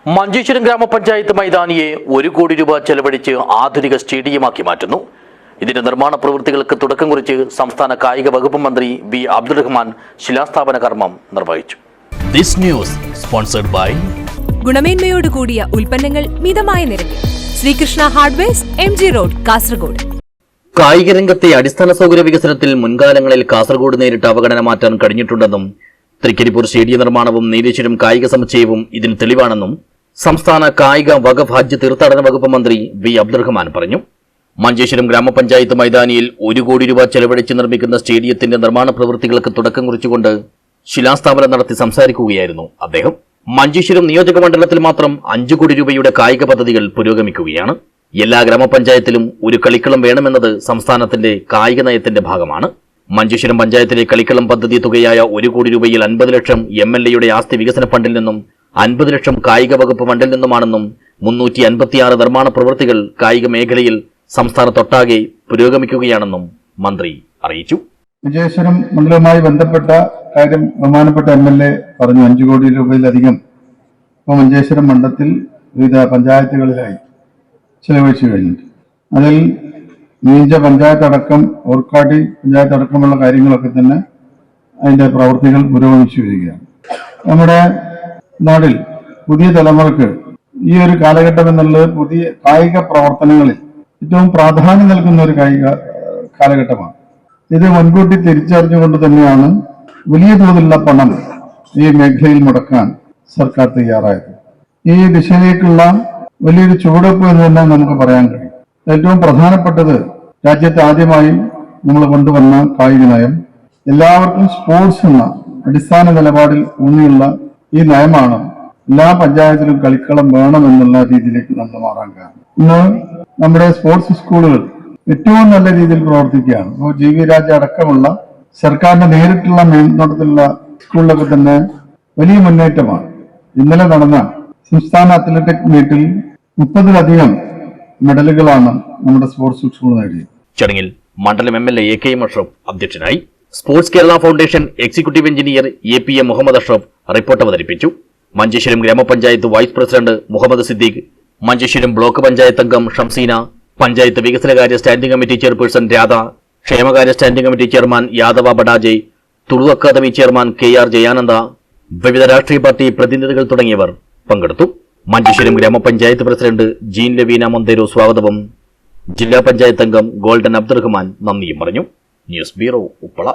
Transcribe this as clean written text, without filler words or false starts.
മഞ്ചേശ്വരം ഗ്രാമപഞ്ചായത്ത് മൈതാനിയെ 1 കോടി രൂപ ചെലവഴിച്ച് ആധുനിക സ്റ്റേഡിയമാക്കി മാറ്റുന്നു. ഇതിന്റെ നിർമ്മാണ പ്രവൃത്തികൾക്ക് തുടക്കം കുറിച്ച് സംസ്ഥാന കായിക വകുപ്പ് മന്ത്രി ബി അബ്ദുൾ റഹ്മാൻ ശിലാസ്ഥാപന കർമ്മം നിർവഹിച്ചു. ദിസ് ന്യൂസ് സ്പോൺസർഡ് ബൈ ഗുണമേന്മയോട് കൂടിയ ഉൽപ്പന്നങ്ങൾ മിതമായ നിരക്കിൽ Sreekrishna hardwares MG road Kasaragod. കായിക രംഗത്തെ അടിസ്ഥാന സൗകര്യ വികസനത്തിൽ മുൻകാലങ്ങളിൽ കാസർഗോഡ് നേരിട്ട അവഗണന മാറ്റാൻ കഴിഞ്ഞിട്ടുണ്ടെന്നും തൃക്കരിപ്പൂർ സ്റ്റേഡിയം നിർമ്മാണവും നീലേശ്വരം കായിക സമുച്ചയവും ഇതിന് തെളിവാണെന്നും സംസ്ഥാന കായിക വകുപ്പ് ഹജ്ജ് തീർത്ഥാടന വകുപ്പ് മന്ത്രി ബി അബ്ദുൾ റഹ്മാൻ പറഞ്ഞു. മഞ്ചേശ്വരം ഗ്രാമപഞ്ചായത്ത് മൈതാനിയിൽ 1 കോടി രൂപ ചെലവഴിച്ച് നിർമ്മിക്കുന്ന സ്റ്റേഡിയത്തിന്റെ നിർമ്മാണ പ്രവൃത്തികൾക്ക് തുടക്കം കുറിച്ചുകൊണ്ട് ശിലാസ്ഥാപനം നടത്തി സംസാരിക്കുകയായിരുന്നു അദ്ദേഹം. മഞ്ചേശ്വരം നിയോജക മണ്ഡലത്തിൽ മാത്രം 5 കോടി രൂപയുടെ കായിക പദ്ധതികൾ പുരോഗമിക്കുകയാണ്. എല്ലാ ഗ്രാമപഞ്ചായത്തിലും ഒരു കളിക്കളം വേണമെന്നത് സംസ്ഥാനത്തിന്റെ കായിക നയത്തിന്റെ ഭാഗമാണ്. മഞ്ചേശ്വരം പഞ്ചായത്തിലെ കളിക്കളം പദ്ധതി തുകയായ 1 കോടി രൂപയിൽ 50 ലക്ഷം MLAയുടെ ആസ്തി വികസന ഫണ്ടിൽ നിന്നും 50 ലക്ഷം കായിക വകുപ്പ് ഫണ്ടിൽ നിന്നുമാണെന്നും 356 നിർമ്മാണ പ്രവൃത്തികൾ കായിക മേഖലയിൽ സംസ്ഥാനത്തൊട്ടാകെ പുരോഗമിക്കുകയാണെന്നും മന്ത്രി അറിയിച്ചു. മഞ്ചേശ്വരം മണ്ഡലവുമായി ബന്ധപ്പെട്ട കാര്യം ബഹുമാനപ്പെട്ട MLA പറഞ്ഞു. 5 കോടി രൂപയിലധികം ഇപ്പോൾ മഞ്ചേശ്വരം മണ്ഡലത്തിൽ വിവിധ പഞ്ചായത്തുകളിലായി ചെലവഴിച്ചു കഴിഞ്ഞിട്ട്, അതിൽ മീഞ്ച പഞ്ചായത്ത് അടക്കം ഓർക്കാടി പഞ്ചായത്ത് അടക്കമുള്ള കാര്യങ്ങളൊക്കെ തന്നെ അതിന്റെ പ്രവൃത്തികൾ പുരോഗമിച്ചു വരികയാണ്. നമ്മുടെ നാട്ടിൽ പുതിയ തലമുറക്ക് ഈ ഒരു കാലഘട്ടം എന്നുള്ളത് പുതിയ കായിക പ്രവർത്തനങ്ങളിൽ ഏറ്റവും പ്രാധാന്യം നൽകുന്ന ഒരു കായിക കാലഘട്ടമാണ്. ഇത് മുൻകൂട്ടി തിരിച്ചറിഞ്ഞുകൊണ്ട് തന്നെയാണ് വലിയ തോതിലുള്ള പണം ഈ മേഖലയിൽ മുടക്കാൻ സർക്കാർ തയ്യാറായത്. ഈ ദിശയിലേക്കുള്ള വലിയൊരു ചുവടുവെപ്പ് എന്ന് തന്നെ നമുക്ക് പറയാൻ കഴിയും. ഏറ്റവും പ്രധാനപ്പെട്ടത് രാജ്യത്ത് ആദ്യമായി നമ്മൾ കൊണ്ടുവന്ന കായിക നയം, എല്ലാവർക്കും സ്പോർട്സ് എന്ന അടിസ്ഥാന നിലപാടിൽ ഊന്നിയുള്ള ഈ നയമാണ് എല്ലാ പഞ്ചായത്തിലും കളിക്കളം വേണമെന്നുള്ള രീതിയിലേക്ക് നമ്മൾ മാറാൻ കാരണം. ഇന്ന് നമ്മുടെ സ്പോർട്സ് സ്കൂളുകൾ ഏറ്റവും നല്ല രീതിയിൽ പ്രവർത്തിക്കുകയാണ്. ഇപ്പോൾ GV രാജ അടക്കമുള്ള സർക്കാരിന്റെ നേരിട്ടുള്ള മേൽനോട്ടത്തിലുള്ള സ്കൂളിലൊക്കെ തന്നെ വലിയ മുന്നേറ്റമാണ്. ഇന്നലെ നടന്ന സംസ്ഥാന അത്ലറ്റിക് മീറ്റിൽ 30-ലധികം മെഡലുകളാണ് നമ്മുടെ സ്പോർട്സ് സ്കൂൾ നേടിയത്. ചടങ്ങിൽ മണ്ഡലം MLA AK അഷ്റഫ് അധ്യക്ഷനായി. Sports Kerala foundation executive engineer APM Muhammad Ashraf report അവതരിപ്പിച്ചു. മഞ്ചേശ്വരം ഗ്രാമപഞ്ചായത്ത് vice president Muhammad Siddique, Manjeshwaram block panchayat അംഗം ഷംസീന, പഞ്ചായത്ത് വികസനകാര്യ സ്റ്റാൻഡിംഗ് കമ്മിറ്റി ചെയർപേഴ്സൺ രാധ, ക്ഷേമകാര്യ standing committee chairman Yadava Badaje, Tulu academy chairman KR Jayananda, വിവിധ രാഷ്ട്രീയ പാർട്ടി പ്രതിനിധികൾ തുടങ്ങിയവർ പങ്കെടുത്തു. മഞ്ചേശ്വരം ഗ്രാമപഞ്ചായത്ത് പ്രസിഡന്റ് ജീൻ ലവീന മൊന്തേരോ സ്വാഗതവും ജില്ലാ പഞ്ചായത്ത് അംഗം ഗോൾഡൻ അബ്ദുൾ റഹ്മാൻ നന്ദിയും പറഞ്ഞു. News bureau, Uppala.